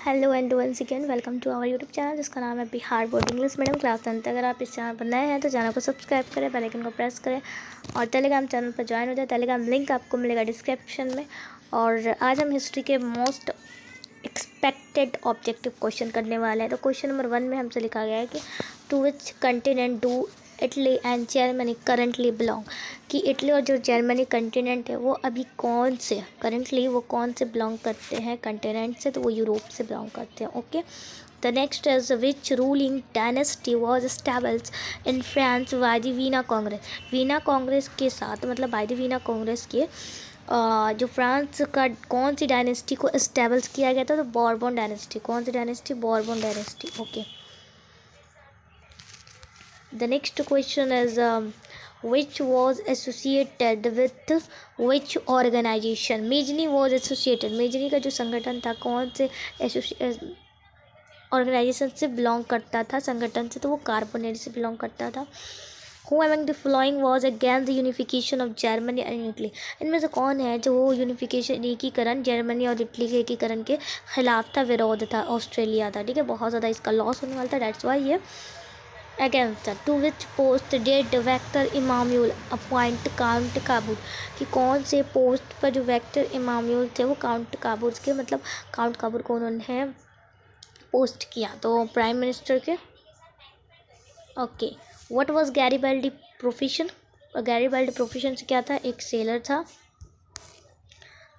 Hello and once again welcome to our YouTube channel जिसका नाम है Bihar board English medium class 10। अगर आप इस चैनल पर नए हैं तो चैनल को सब्सक्राइब करें, बेल आइकन को प्रेस करें और टेलीग्राम चैनल पर ज्वाइन हो जाए। टेलीग्राम लिंक आपको मिलेगा डिस्क्रिप्शन में। और आज हम हिस्ट्री के मोस्ट एक्सपेक्टेड ऑब्जेक्टिव क्वेश्चन करने वाले हैं। तो क्वेश्चन नंबर 1 में हमसे लिखा गया है कि to which continent do Italy and Germany currently belong, कि इटली और जो जर्मनी कंटिनेंट है वो अभी कौन से करंटली वो कौन से बिलोंग करते हैं कंटिनेंट से, तो वो यूरोप से बिलोंग करते हैं। Okay, the next is which ruling dynasty was established in France by the Veena Congress. Veena Congress के साथ मतलब बाय द वीना कांग्रेस के जो फ्रांस का कौन सी डायनेस्टी को एस्टैब्लिश किया गया था, तो बॉर्बन डायनेस्टी। कौन सी dynasty? Bourbon dynasty. Okay, the next question is which was associated with which organization? Mazzini was associated, Mazzini का जो संगठन था कौन से ऑर्गेनाइजेशन से बिलोंग करता था, संगठन से, तो वो कार्बोनेट से बिलोंग करता था। Who among the following was against the unification of Germany and Italy? इनमें से कौन है जो यूनिफिकेशन एकीकरण जर्मनी और इटली के एकीकरण के खिलाफ था, विरोध था? ऑस्ट्रेलिया था। ठीक है, बहुत ज़्यादा इसका लॉस होने वाला था, डेट्स वाई ये अगेंस्ट था। To which post did Victor Emmanuel appoint count Cavour, कि कौन से पोस्ट पर जो वेक्टर इमाम्यूल थे वो काउंट काबूल के मतलब काउंट काबूल को उन्होंने पोस्ट किया, तो प्राइम मिनिस्टर के। Okay, what was Garibaldi profession? Garibaldi profession से क्या था? एक सेलर था।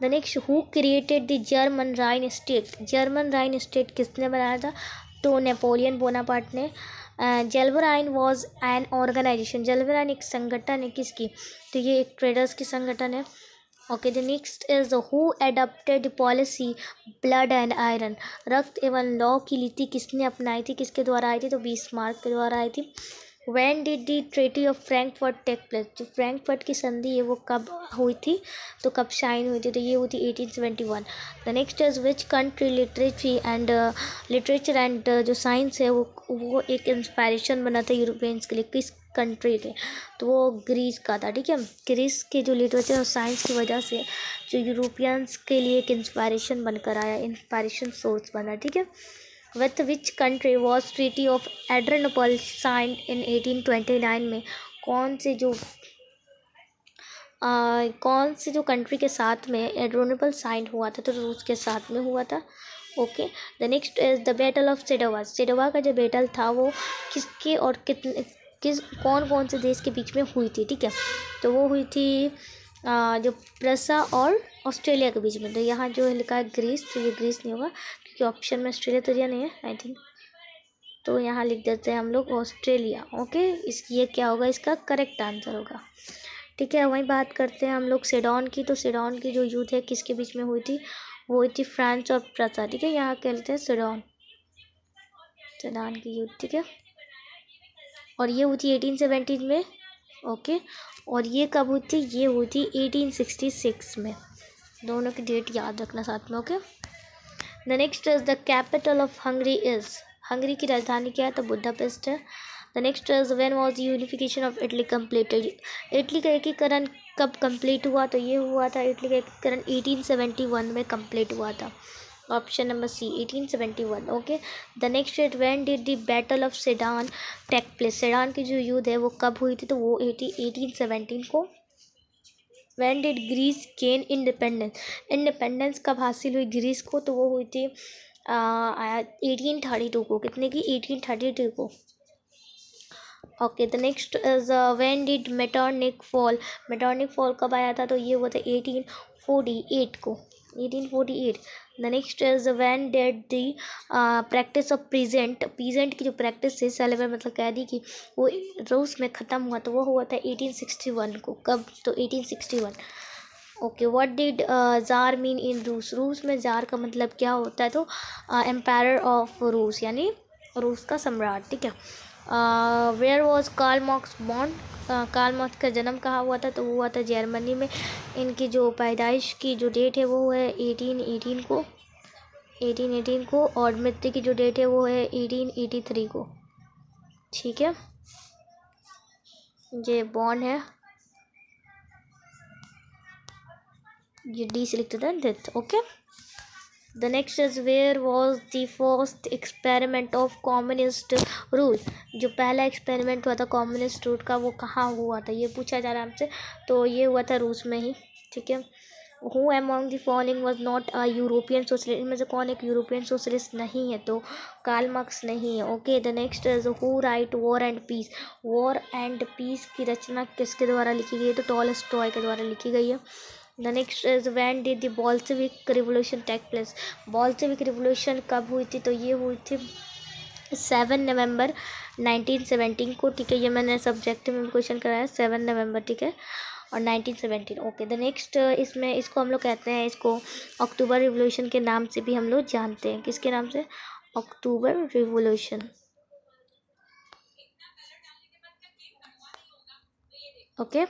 The next, who created the German Rhine state? German Rhine state किसने बनाया था? तो नेपोलियन बोनापार्ट ने। Zollverein was an organisation, Zollverein एक संगठन है किसकी? तो ये एक ट्रेडर्स की संगठन है। Okay, the next is who adopted policy blood and iron, रक्त एवं लौ की नीति किसने अपनाई थी? किसके द्वारा आई थी? तो बिस्मार्क के द्वारा आई थी। When did the Treaty of Frankfurt take place? जो फ्रैंकफर्ट की संधि है वो कब हुई थी? तो कब साइन हुई थी? तो ये हुई थी 1871। The next is which country literature and जो साइंस है वो एक इंस्पायरेशन बना था यूरोपियंस के लिए। किस कंट्री के? तो वो ग्रीस का था। ठीक है, ग्रीस के जो लिटरेचर और साइंस की वजह से जो यूरोपियंस के लिए एक इंस्पायरेशन बनकर आया, इंस्पायरेशन सोर्स बना। ठीक है, with which country was Treaty of Adrianople signed in 1829 में कौन से जो कंट्री के साथ में एड्रोनोपल साइन हुआ था? तो रूस के साथ में हुआ था। Okay, the next is the battle of Sadowa. Sadowa का जो बैटल था वो किसके और कौन से देश के बीच में हुई थी? ठीक है, तो वो हुई थी जो प्रसा और ऑस्ट्रेलिया के बीच में। तो यहाँ जो लिखा है ग्रीस, तो ये ग्रीस नहीं होगा क्योंकि ऑप्शन में ऑस्ट्रेलिया तो नहीं है आई थिंक, तो यहाँ लिख देते हैं हम लोग ऑस्ट्रेलिया। ओके, ये क्या होगा? इसका करेक्ट आंसर होगा। ठीक है, वहीं बात करते हैं हम लोग सेडॉन की। तो सेडॉन की जो युद्ध है किसके बीच में हुई थी? वो हुई थी फ्रांस और प्रसा। ठीक है, यहाँ कह लेते हैं सेडॉन की युद्ध। ठीक है, और ये हुई थी 1817 में। ओके, और ये कब हुई थी? ये हुई थी 1866 में। दोनों की डेट याद रखना साथ में। Okay, the next is the capital of Hungary is, Hungary की राजधानी क्या है? तो बुडापेस्ट है। The next is when was the unification of Italy completed? Italy का एकीकरण कब कंप्लीट हुआ? तो ये हुआ था इटली का एकीकरण 1871 में कंप्लीट हुआ था। Option number C 1871। Okay, the next is when did the battle of Sedan take place? Sedan की जो युद्ध है वो कब हुई थी? तो वो 1817 को। When did Greece gain independence? Independence कब हासिल हुई ग्रीस को? तो वो हुई थी 1832 को। कितने की? 1832 को। Okay, the next is when did Metternich fall? Metternich fall कब आया था? तो ये हुआ था 1848 को। 1848। The next is when did the practice of peasant की जो प्रैक्टिस है सेलेबर मतलब कैदी की वो रूस में ख़त्म हुआ? तो वो हुआ था 1861 को। कब? तो 1861। Okay, what did jar mean in रूस? रूस में जार का मतलब क्या होता है? तो एम्पायर ऑफ रूस यानी रूस का सम्राट। ठीक है, where was Karl Marx born? Karl Marx का जन्म कहाँ हुआ था? तो वो हुआ था जर्मनी में। इनकी जो पैदाइश की जो डेट है वो है 1818 को, 1818 को, और मृत्यु की जो डेट है वो है 1883 को। ठीक है, ये बॉर्न है, ये डी से लिख देते हैं death. Okay, the next is where was the first experiment of communist rule, जो पहला एक्सपेरिमेंट हुआ था कम्युनिस्ट रूल का वो कहाँ हुआ था, ये पूछा जा रहा है हमसे। तो ये हुआ था रूस में ही, ठीक है। Who among the following was not a European socialist, इनमें से कौन एक यूरोपियन सोशलिस्ट नहीं है, तो कार्ल मार्क्स नहीं है। Okay, the next is who write war and peace, war and peace की रचना किसके द्वारा लिखी गई है, तो टॉलस्टॉय के द्वारा लिखी गई है। The next is when did the Bolshevik revolution take place, Bolshevik revolution कब हुई थी, तो ये हुई थी 7 नवंबर 1917 को, ठीक है। ये मैंने सब्जेक्ट में क्वेश्चन कराया 7 नवंबर, ठीक है, और 1917। ओके, द नेक्स्ट इसमें इसको हम लोग कहते हैं, इसको अक्टूबर रिवोल्यूशन के नाम से भी हम लोग जानते हैं, किसके नाम से, October revolution. Okay,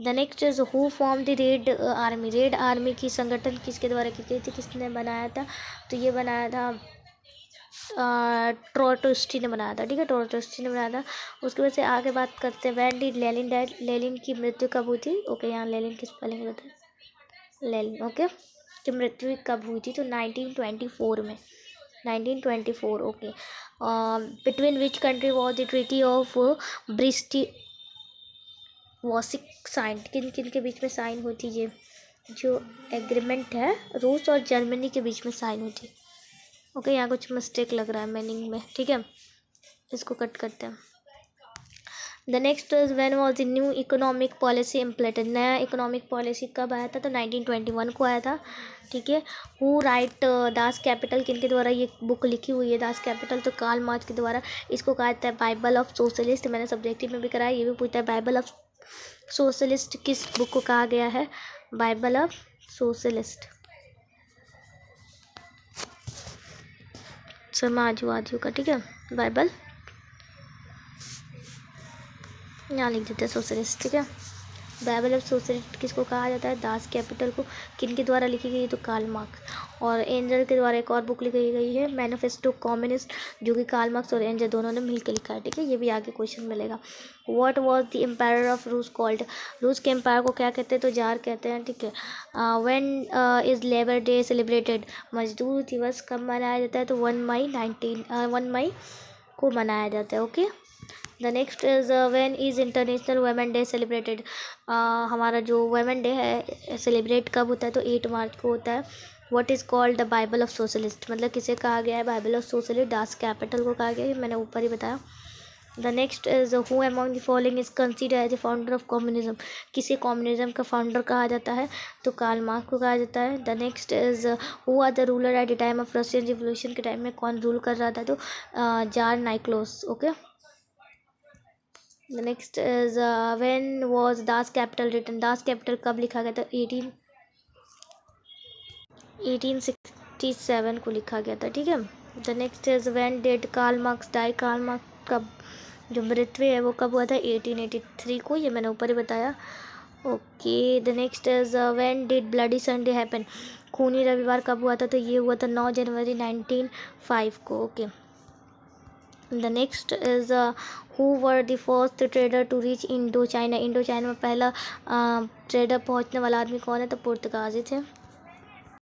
the next is who formed the red army, red army की संगठन किसके द्वारा की गई थी, किसने बनाया था, तो ये बनाया था ट्रोट्स्की ने बनाया था, ठीक है, ट्रोट्स्की ने बनाया था। उसके वजह से आगे बात करते हैं, when did Lenin died, Lenin की मृत्यु कब हुई थी। ओके, यहाँ लेनिन की स्पेलिंग बताए, लेनिन, ओके, की मृत्यु कब हुई थी, तो 1924 में, 1924। Okay, between which country was the treaty of Brest Litovsk sign, किन किन के बीच में साइन हुई थी, ये जो एग्रीमेंट है रूस और जर्मनी के बीच में साइन हुई थी। ओके, यहाँ कुछ मिस्टेक लग रहा है मीनिंग में, ठीक है, इसको कट करते हैं। The next is when was the new economic policy implemented, नया इकोनॉमिक पॉलिसी कब आया था, तो 1921 को आया था, ठीक है। हु राइट दास कैपिटल, किन के द्वारा ये बुक लिखी हुई है दास कैपिटल, तो कार्ल मार्क्स के द्वारा। इसको कहा जाता है बाइबल ऑफ सोशलिस्ट, मैंने सब्जेक्टिव में भी कराया, ये भी पूछता है बाइबल ऑफ सोशलिस्ट किस बुक को कहा गया है, बाइबल ऑफ सोशलिस्ट, समाजवादियों का, ठीक है, बाइबल यहाँ लिख देते हैं सोशलिस्ट, ठीक है। बाइबल ऑफ सोशलिस्ट किसको कहा जाता है, दास कैपिटल को, किन के द्वारा लिखी गई है, तो कार्ल मार्क्स। और एंजल के द्वारा एक और बुक लिखी गई है मैनिफेस्टो कम्युनिस्ट, जो कि कार्ल मार्क्स और एंजल दोनों ने मिलकर लिखा है, ठीक है, ये भी आगे क्वेश्चन मिलेगा। What was the empire of रूस कॉल्ड, रूस के एम्पायर को क्या कहते हैं, तो जार कहते हैं, ठीक है। When is labour day celebrated, मजदूर दिवस कब मनाया जाता है, तो 1 मई को मनाया जाता है। Okay, the next is when is international women day celebrated, हमारा जो वुमेन डे है सेलिब्रेट कब होता है, तो 8 मार्च को होता है। What is called the bible of socialist, मतलब किसे कहा गया है bible of socialist, Das Kapital को कहा गया है, मैंने ऊपर ही बताया। The next is who among the following is consider as a founder of communism, किसे कम्युनिज्म का फाउंडर कहा जाता है, तो कार्ल मार्क्स को कहा जाता है। The next is who are the ruler at the time of Russian revolution, के टाइम में कौन रूल कर रहा था, तो tsar Nicholas. Okay, the next is when was Das Kapital written, Das Kapital कब लिखा गया था, 1867 को लिखा गया था, ठीक है। The next is when did Karl Marx die, Karl Marx कब जो मृत्यु है वो कब हुआ था, 1883 को, ये मैंने ऊपर ही बताया। Okay, the next is when did bloody Sunday happen, खूनी रविवार कब हुआ था, तो ये हुआ था 9 जनवरी 1905 को। Okay, the next is who were the first trader to reach Indo China, Indo China में पहला ट्रेडर पहुंचने वाला आदमी कौन है, तो पुर्तगाली थे।